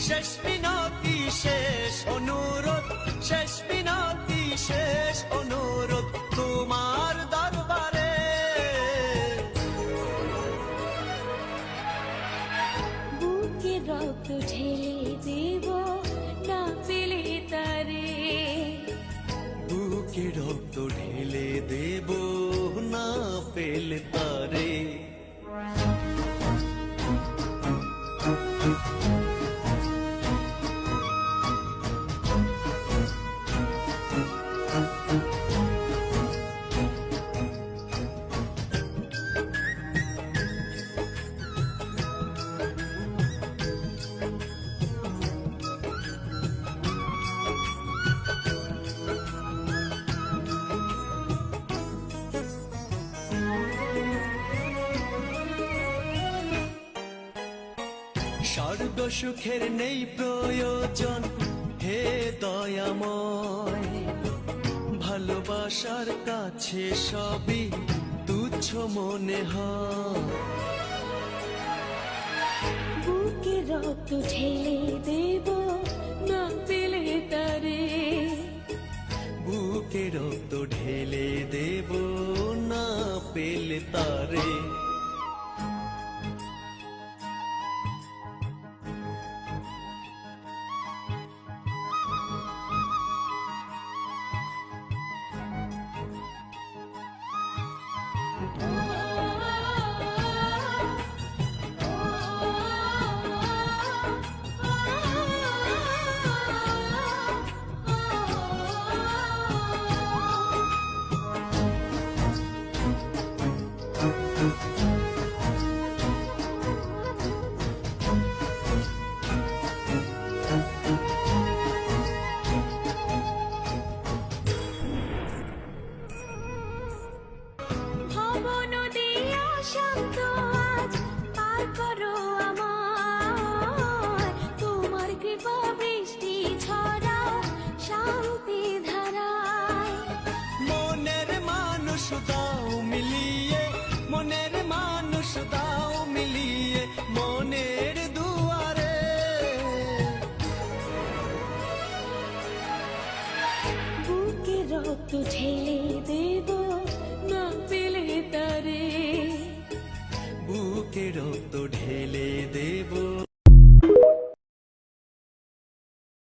শেষ মিনতি শেষ অনুরোধ, শেষ মিনতি শেষ অনুরোধ তোমার দরবারে। বুকে রক্ত ঢেলে দেব না পেলে তারে, বুকে রক্ত ঢেলে দেব না পেলে তারে। স্বর্গ সুখের নেই প্রয়োজন হে দয়াময়, ভালোবাসার কাছে সবই তুচ্ছ মনে হয়। বুকে রক্ত ঢেলে দেব না পেলে তারে, বুকে রক্ত ঢেলে দেব না পেলে তারে। মনের মানুষ দাও মিলিয়ে মনের দুয়ারে। বুকে রক্ত ঢেলে